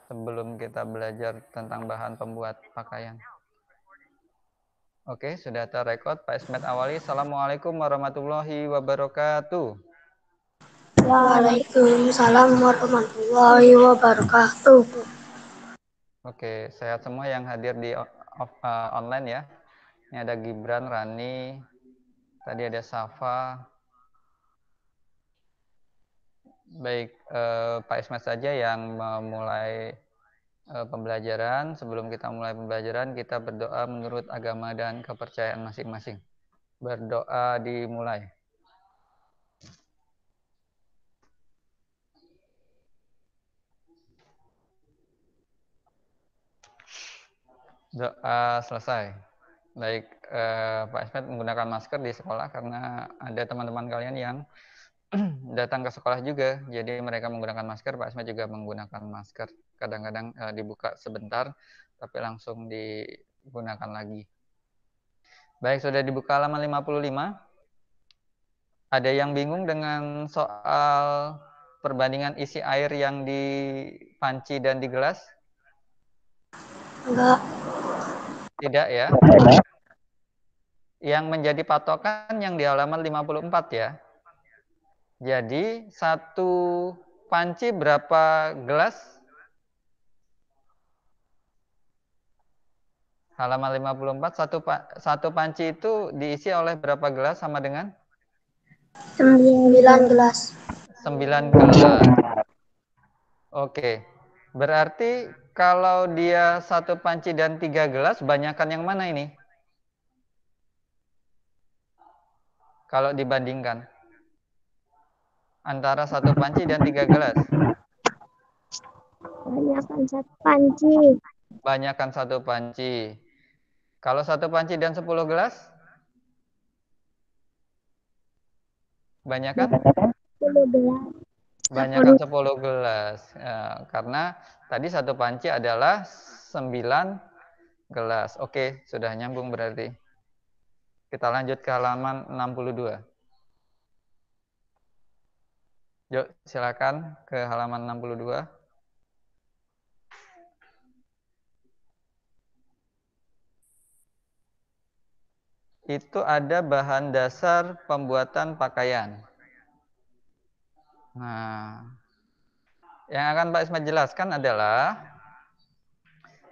sebelum kita belajar tentang bahan pembuat pakaian. Oke, sudah terrekod. Pak Ismet awali. Assalamualaikum warahmatullahi wabarakatuh. Waalaikumsalam warahmatullahi wabarakatuh. Oke, sehat semua yang hadir di online ya. Ini ada Gibran, Rani, tadi ada Safa. Baik, Pak Ismet saja yang memulai pembelajaran. Sebelum kita mulai pembelajaran, kita berdoa menurut agama dan kepercayaan masing-masing. Berdoa dimulai. Doa selesai. Baik, Pak Ismet menggunakan masker di sekolah karena ada teman-teman kalian yang datang ke sekolah juga, jadi mereka menggunakan masker. Pak Ismet juga menggunakan masker. Kadang-kadang dibuka sebentar, tapi langsung digunakan lagi. Baik, sudah dibuka halaman 55. Ada yang bingung dengan soal perbandingan isi air yang di panci dan di gelas? Enggak. Tidak ya. Yang menjadi patokan yang di halaman 54 ya. Jadi satu panci berapa gelas? Halaman 54, satu panci itu diisi oleh berapa gelas sama dengan? 9 gelas. 9 gelas. Oke. Berarti kalau dia satu panci dan 3 gelas, banyakan yang mana ini? Kalau dibandingkan antara satu panci dan 3 gelas. Banyakkan satu panci. Banyakan satu panci. Kalau satu panci dan 10 gelas? Banyakan? 10 gelas. Banyakan 10 gelas. Ya, karena tadi satu panci adalah 9 gelas. Oke, sudah nyambung berarti. Kita lanjut ke halaman 62. Yuk, silakan ke halaman 62. Itu ada bahan dasar pembuatan pakaian. Nah, yang akan Pak Ismat jelaskan adalah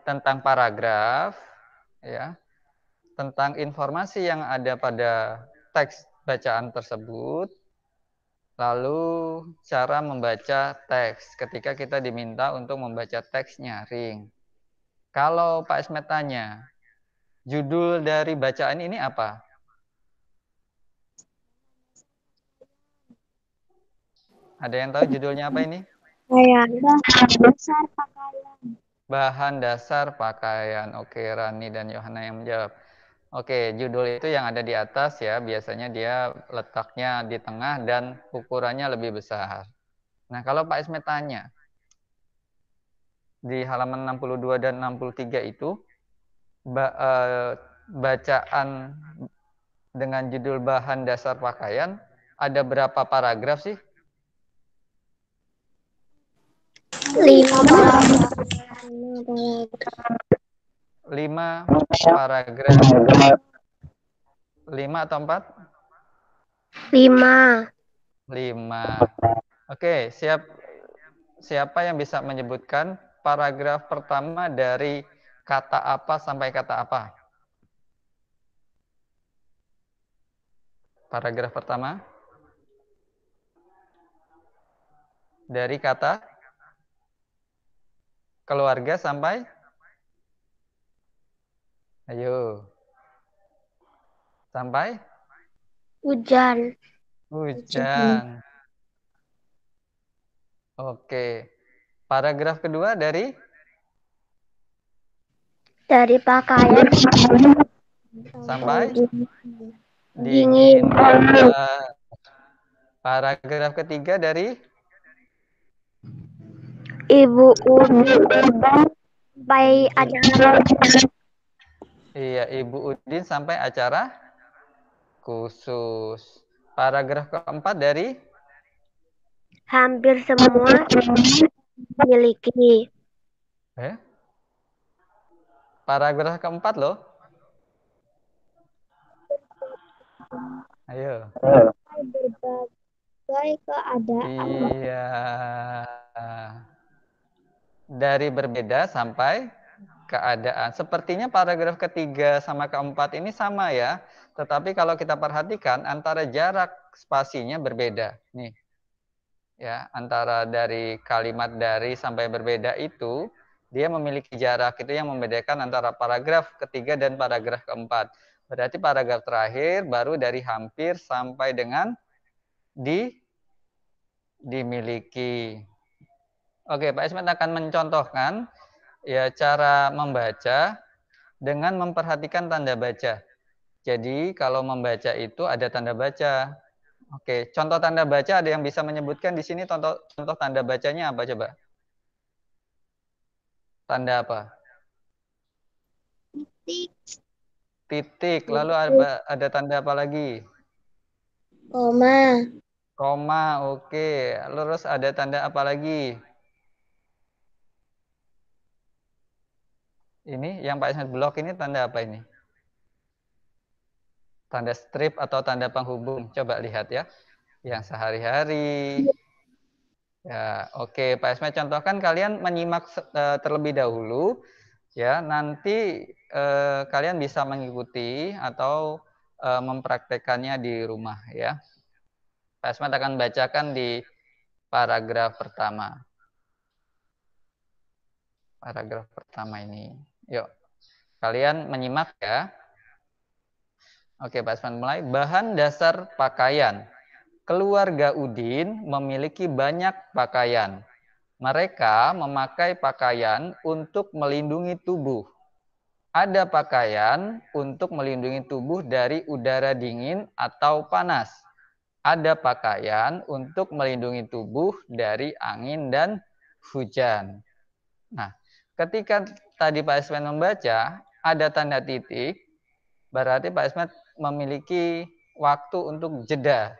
tentang paragraf, ya, tentang informasi yang ada pada teks bacaan tersebut, lalu cara membaca teks ketika kita diminta untuk membaca teks nyaring. Kalau Pak Ismet tanya, judul dari bacaan ini apa? Ada yang tahu judulnya apa ini? Bahan dasar pakaian. Bahan dasar pakaian. Oke, Rani dan Yohana yang menjawab. Oke, judul itu yang ada di atas ya. Biasanya dia letaknya di tengah dan ukurannya lebih besar. Nah, kalau Pak Ismet tanya, di halaman 62 dan 63 itu, bacaan dengan judul bahan dasar pakaian, ada berapa paragraf sih? 5 paragraf. 5 paragraf. 5 atau 4? 5. 5. Oke, siapa yang bisa menyebutkan paragraf pertama dari kata apa sampai kata apa? Paragraf pertama dari kata keluarga sampai, ayo, sampai Hujan. hujan. Oke, paragraf kedua dari pakaian sampai dingin. Paragraf ketiga dari Ibu sampai acara. iya, Ibu Udin sampai acara khusus. Paragraf keempat dari Hampir semua dimiliki. Paragraf keempat loh. Ayo. Berbagai keadaan. Iya. Dari berbeda sampai keadaan. Sepertinya paragraf ketiga sama keempat ini sama ya. Tetapi kalau kita perhatikan antara jarak spasinya berbeda. Nih. Ya, antara dari kalimat dari sampai berbeda itu dia memiliki jarak itu yang membedakan antara paragraf ketiga dan paragraf keempat. Berarti paragraf terakhir baru dari hampir sampai dengan dimiliki. Oke, Pak Ismet akan mencontohkan ya cara membaca dengan memperhatikan tanda baca. Jadi kalau membaca itu ada tanda baca. Oke, contoh tanda baca ada yang bisa menyebutkan di sini contoh tanda bacanya apa coba? Tanda apa? Titik. Titik. Lalu ada tanda apa lagi? Koma. Koma. Oke. Terus ada tanda apa lagi? Ini yang Pak Ismet blok ini tanda apa ini? Tanda strip atau tanda penghubung. Coba lihat ya. Yang sehari-hari. Ya, oke. Pak Ismet contohkan kalian menyimak terlebih dahulu. Ya, nanti kalian bisa mengikuti atau mempraktekannya di rumah ya. Pak Ismet akan bacakan di paragraf pertama. Paragraf pertama ini. Yuk, kalian menyimak ya. Oke, Pak Ismet mulai. Bahan dasar pakaian. Keluarga Udin memiliki banyak pakaian. Mereka memakai pakaian untuk melindungi tubuh. Ada pakaian untuk melindungi tubuh dari udara dingin atau panas. Ada pakaian untuk melindungi tubuh dari angin dan hujan. Nah, ketika tadi Pak Ismet membaca, ada tanda titik, berarti Pak Ismet memiliki waktu untuk jeda.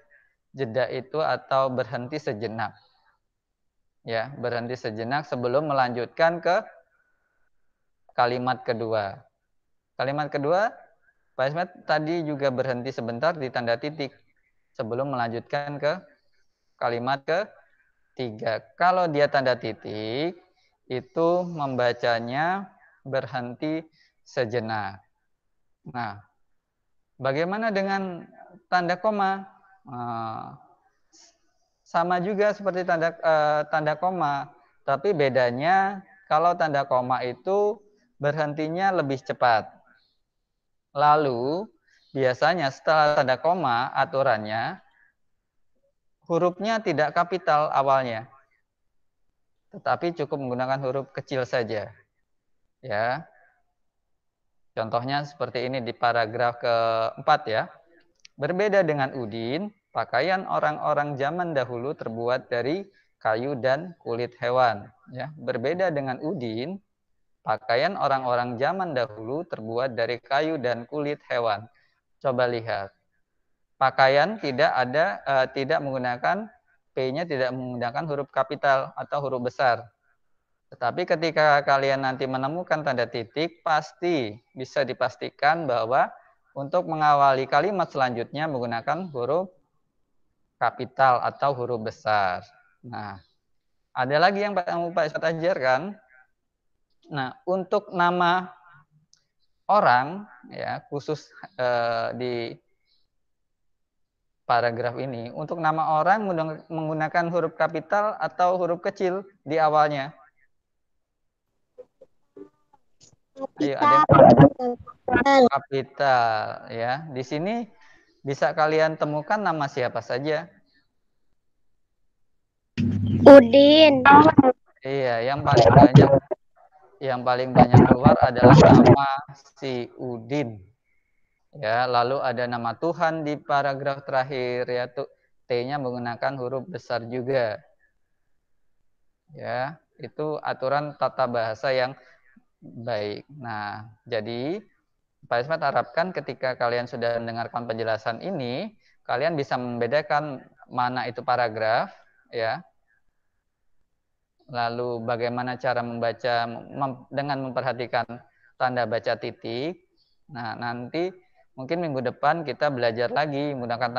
Jeda itu atau berhenti sejenak. Ya, berhenti sejenak sebelum melanjutkan ke kalimat kedua. Kalimat kedua, Pak Ismet tadi juga berhenti sebentar di tanda titik sebelum melanjutkan ke kalimat ketiga. Kalau dia tanda titik, itu membacanya berhenti sejenak. Nah, bagaimana dengan tanda koma? Sama juga seperti tanda koma, tapi bedanya kalau tanda koma itu berhentinya lebih cepat. Lalu biasanya setelah tanda koma aturannya hurufnya tidak kapital awalnya, tetapi cukup menggunakan huruf kecil saja. Ya, contohnya seperti ini di paragraf keempat ya. Berbeda dengan Udin, pakaian orang-orang zaman dahulu terbuat dari kayu dan kulit hewan. Ya, berbeda dengan Udin, pakaian orang-orang zaman dahulu terbuat dari kayu dan kulit hewan. Coba lihat, pakaian tidak menggunakan P-nya tidak menggunakan huruf kapital atau huruf besar. Tetapi ketika kalian nanti menemukan tanda titik, pasti bisa dipastikan bahwa untuk mengawali kalimat selanjutnya menggunakan huruf kapital atau huruf besar. Nah, ada lagi yang Pak Ismet ajarkan. Nah, untuk nama orang, ya khusus di paragraf ini, untuk nama orang menggunakan huruf kapital atau huruf kecil di awalnya. Ayo, ada yang kapital ya. Di sini bisa kalian temukan nama siapa saja. Udin. Iya, yang paling banyak keluar adalah nama si Udin. Ya, lalu ada nama Tuhan di paragraf terakhir yaitu T-nya menggunakan huruf besar juga. Ya, itu aturan tata bahasa yang baik. Nah, jadi Pak Ismet harapkan ketika kalian sudah mendengarkan penjelasan ini, kalian bisa membedakan mana itu paragraf, ya, lalu bagaimana cara membaca dengan memperhatikan tanda baca titik. Nah, nanti mungkin minggu depan kita belajar lagi menggunakan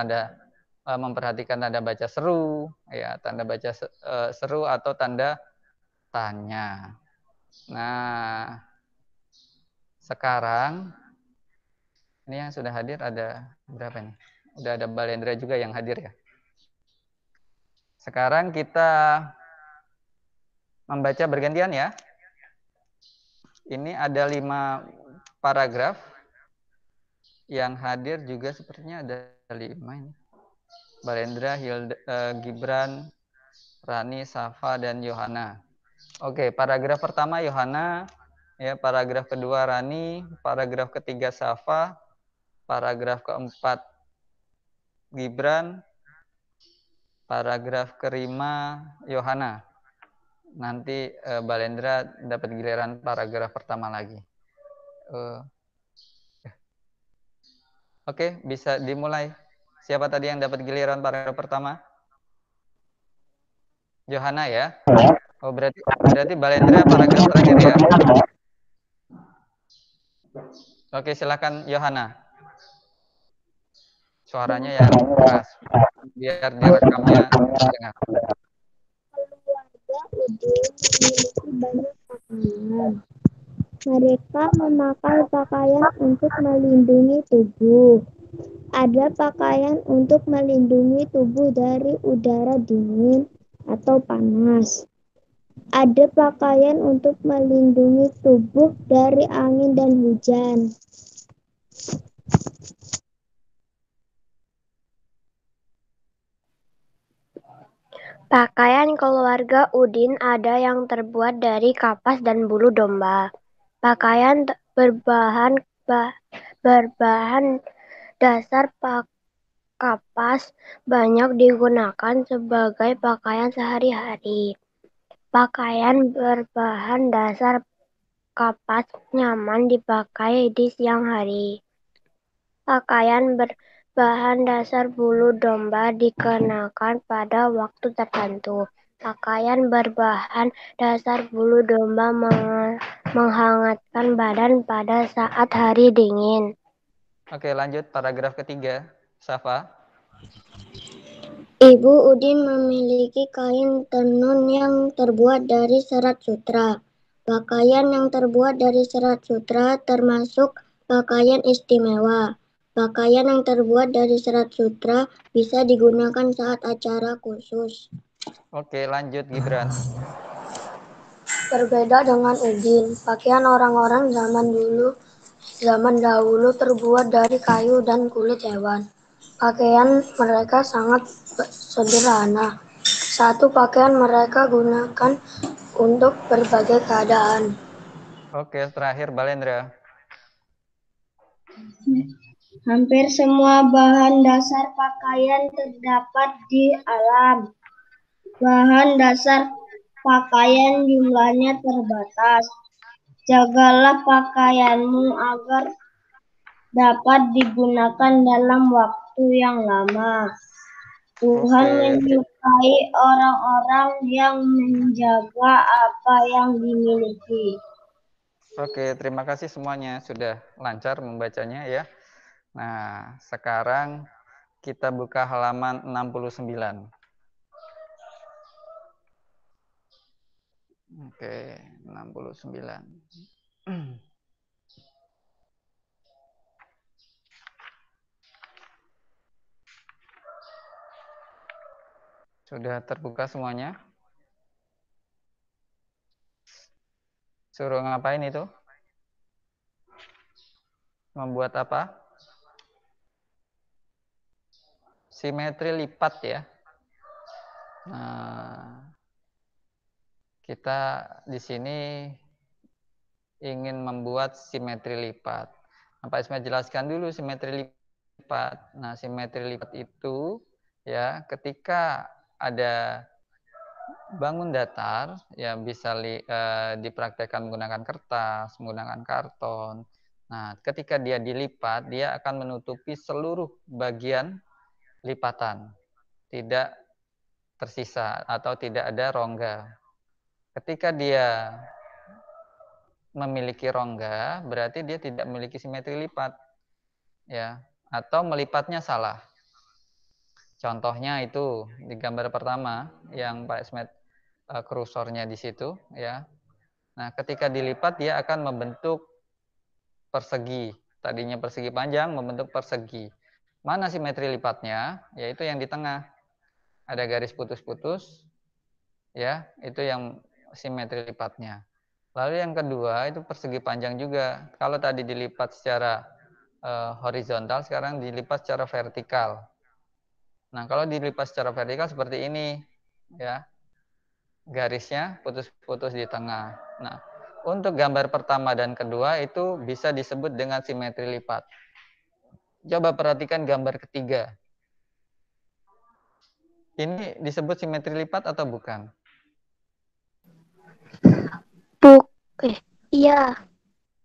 memperhatikan tanda baca seru, ya, tanda baca seru atau tanda tanya. Nah, sekarang ini yang sudah hadir ada berapa nih? Udah ada Balendra juga yang hadir ya. Sekarang kita membaca bergantian ya. Ini ada 5 paragraf. Yang hadir juga sepertinya ada 5 ini. Balendra, Gibran, Rani, Safa, dan Yohana. Oke, paragraf pertama Yohana, ya, paragraf kedua Rani, paragraf ketiga Safa, paragraf keempat Gibran, paragraf kelima Yohana. Nanti Balendra dapat giliran paragraf pertama lagi. Oke, bisa dimulai. Siapa tadi yang dapat giliran paragraf pertama? Yohana ya. Oh, berarti Balendra paragraf terakhir ya. Oke, silakan Yohana. Suaranya yang keras biar direkamnya terdengar. Keluarga Udin memiliki banyak pakaian. Mereka memakai pakaian untuk melindungi tubuh. Ada pakaian untuk melindungi tubuh dari udara dingin atau panas. Ada pakaian untuk melindungi tubuh dari angin dan hujan. Pakaian keluarga Udin ada yang terbuat dari kapas dan bulu domba. Pakaian berbahan dasar kapas banyak digunakan sebagai pakaian sehari-hari. Pakaian berbahan dasar kapas nyaman dipakai di siang hari. Pakaian berbahan dasar bulu domba dikenakan pada waktu tertentu. Pakaian berbahan dasar bulu domba menghangatkan badan pada saat hari dingin. Oke, lanjut paragraf ketiga, Safa. Ibu Udin memiliki kain tenun yang terbuat dari serat sutra. Pakaian yang terbuat dari serat sutra termasuk pakaian istimewa. Pakaian yang terbuat dari serat sutra bisa digunakan saat acara khusus. Oke, lanjut Gibran. Berbeda dengan Udin, pakaian orang-orang zaman dahulu terbuat dari kayu dan kulit hewan. Pakaian mereka sangat sederhana. Satu pakaian mereka gunakan untuk berbagai keadaan. Oke, terakhir Balendra. Hampir semua bahan dasar pakaian terdapat di alam. Bahan dasar pakaian jumlahnya terbatas. Jagalah pakaianmu agar dapat digunakan dalam waktu yang lama. Tuhan menyukai orang-orang yang menjaga apa yang dimiliki. Oke, terima kasih semuanya sudah lancar membacanya ya. Nah, sekarang kita buka halaman 69. Oke, 69. Sudah terbuka semuanya? Suruh ngapain itu? Membuat apa? Simetri lipat ya. Nah, kita di sini ingin membuat simetri lipat. Nah, Pak Ismail jelaskan dulu simetri lipat. Nah, simetri lipat itu ya ketika ada bangun datar ya bisa dipraktekkan menggunakan kertas, menggunakan karton. Nah, ketika dia dilipat, dia akan menutupi seluruh bagian lipatan, tidak tersisa atau tidak ada rongga. Ketika dia memiliki rongga, berarti dia tidak memiliki simetri lipat, ya, atau melipatnya salah. Contohnya itu di gambar pertama yang Pak Esmet kursornya di situ, ya. Nah, ketika dilipat dia akan membentuk persegi. Tadinya persegi panjang membentuk persegi. Mana simetri lipatnya? Yaitu yang di tengah. Ada garis putus-putus, ya, itu yang simetri lipatnya. Lalu yang kedua itu persegi panjang juga. Kalau tadi dilipat secara horizontal, sekarang dilipat secara vertikal. Nah, kalau dilipat secara vertikal seperti ini, ya, garisnya putus-putus di tengah. Nah, untuk gambar pertama dan kedua itu bisa disebut dengan simetri lipat. Coba perhatikan gambar ketiga. Ini disebut simetri lipat atau bukan? Iya.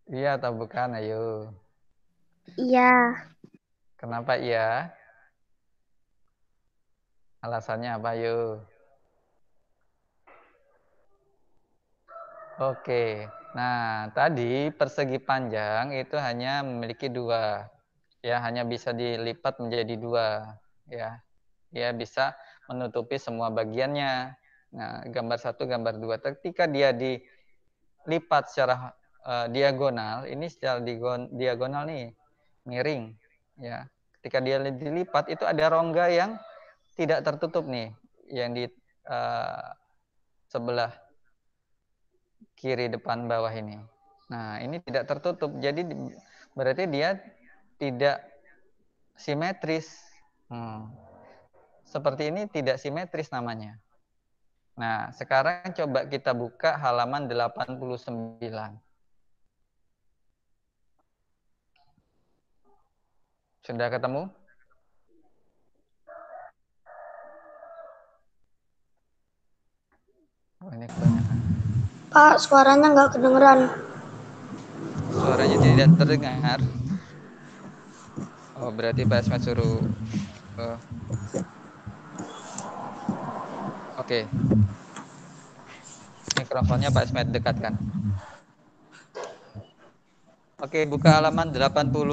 Iya atau bukan? Ayo. Iya. Kenapa iya? Alasannya apa? Ayo. Oke. Nah, tadi persegi panjang itu hanya memiliki dua. Ya, hanya bisa dilipat menjadi dua. Ya, dia bisa menutupi semua bagiannya. Nah, gambar satu, gambar dua. Ketika dia dilipat secara diagonal, ini secara diagonal nih, miring. Ya, ketika dia dilipat itu ada rongga yang tidak tertutup nih, yang di sebelah kiri depan bawah ini. Nah, ini tidak tertutup, jadi berarti dia tidak simetris. Seperti ini tidak simetris namanya. Nah, sekarang coba kita buka halaman 89. Sudah ketemu? Oh, ini kebanyakan. Pak, suaranya nggak kedengeran. Suaranya tidak terdengar. Oh, berarti Pak Esmet suruh. Oke. Mikrofonnya Pak Esmet dekatkan. Oke, buka halaman 89.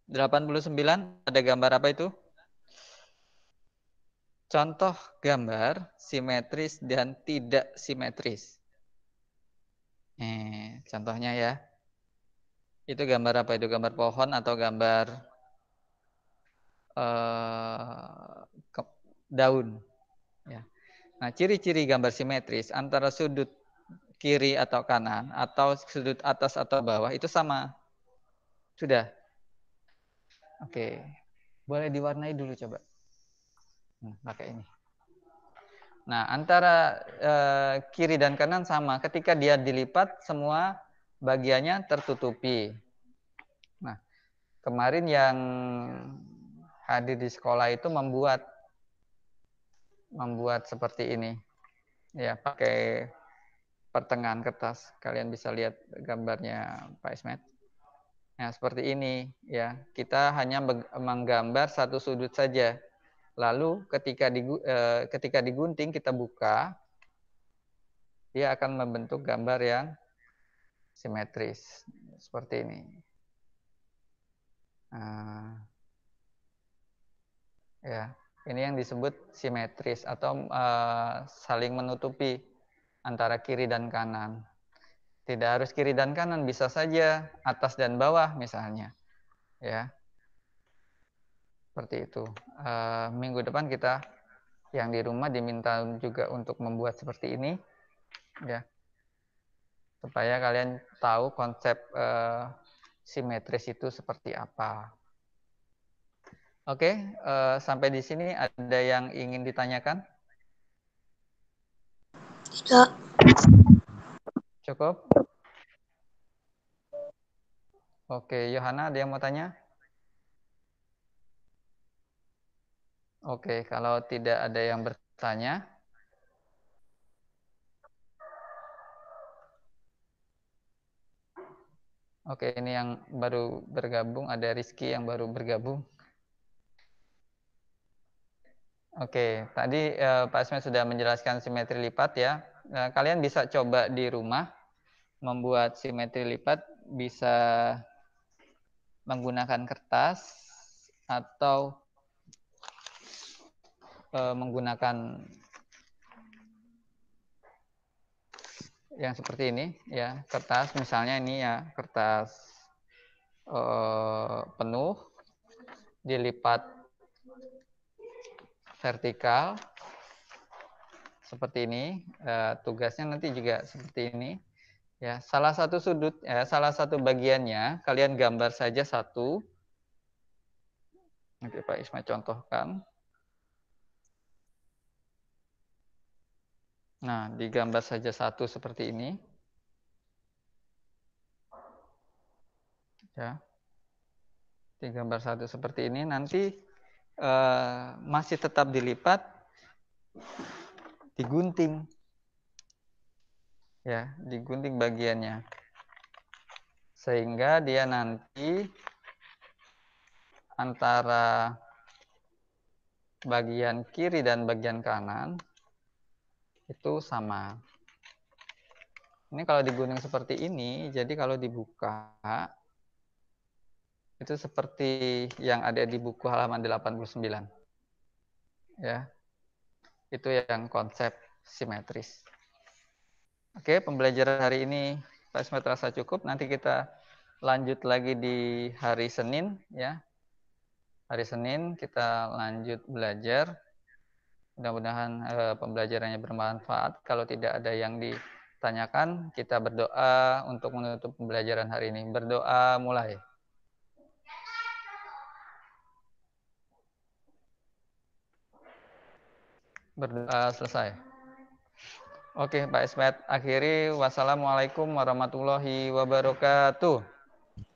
89 ada gambar apa itu? Contoh gambar simetris dan tidak simetris. Contohnya ya. Itu gambar apa itu? Gambar pohon atau gambar daun? Ya. Nah, ciri-ciri gambar simetris antara sudut kiri atau kanan atau sudut atas atau bawah itu sama. Sudah? Oke. Boleh diwarnai dulu coba. Pakai ini. Nah, antara kiri dan kanan sama. Ketika dia dilipat, semua bagiannya tertutupi. Nah, kemarin yang hadir di sekolah itu membuat seperti ini. Ya, pakai pertengahan kertas. Kalian bisa lihat gambarnya Pak Ismet. Nah, seperti ini ya. Kita hanya menggambar satu sudut saja. Lalu ketika digunting kita buka, dia akan membentuk gambar yang simetris seperti ini. Nah, ya, ini yang disebut simetris atau saling menutupi antara kiri dan kanan. Tidak harus kiri dan kanan, bisa saja atas dan bawah misalnya. Ya, seperti itu. Minggu depan kita yang di rumah diminta juga untuk membuat seperti ini, ya, supaya kalian tahu konsep simetris itu seperti apa. Oke, sampai di sini ada yang ingin ditanyakan? Tidak. Cukup? Oke, Yohana, ada yang mau tanya? Oke, kalau tidak ada yang bertanya, oke, ini yang baru bergabung, ada Rizky yang baru bergabung. Oke, tadi Pak Ismet sudah menjelaskan simetri lipat ya. Kalian bisa coba di rumah membuat simetri lipat, bisa menggunakan kertas atau menggunakan yang seperti ini ya, kertas misalnya ini ya, kertas penuh dilipat vertikal seperti ini. Tugasnya nanti juga seperti ini ya. Salah satu sudut salah satu bagiannya kalian gambar saja satu. Nanti Pak Isma contohkan. Nah, digambar saja satu seperti ini. Ya. Digambar satu seperti ini, nanti masih tetap dilipat, digunting. Ya, digunting bagiannya. Sehingga dia nanti antara bagian kiri dan bagian kanan itu sama. Ini kalau digunting seperti ini, jadi kalau dibuka itu seperti yang ada di buku halaman 89. Ya. Itu yang konsep simetris. Oke, pembelajaran hari ini Pak Ismet rasa cukup. Nanti kita lanjut lagi di hari Senin ya. Hari Senin kita lanjut belajar. Mudah-mudahan pembelajarannya bermanfaat. Kalau tidak ada yang ditanyakan, kita berdoa untuk menutup pembelajaran hari ini. Berdoa mulai. Berdoa selesai. Oke, Pak Ismet. Akhiri, wassalamualaikum warahmatullahi wabarakatuh.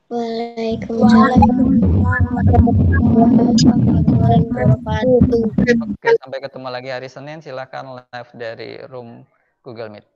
Waalaikumsalam warahmatullahi wabarakatuh. Oke, sampai ketemu lagi hari Senin. Silakan live dari room Google Meet.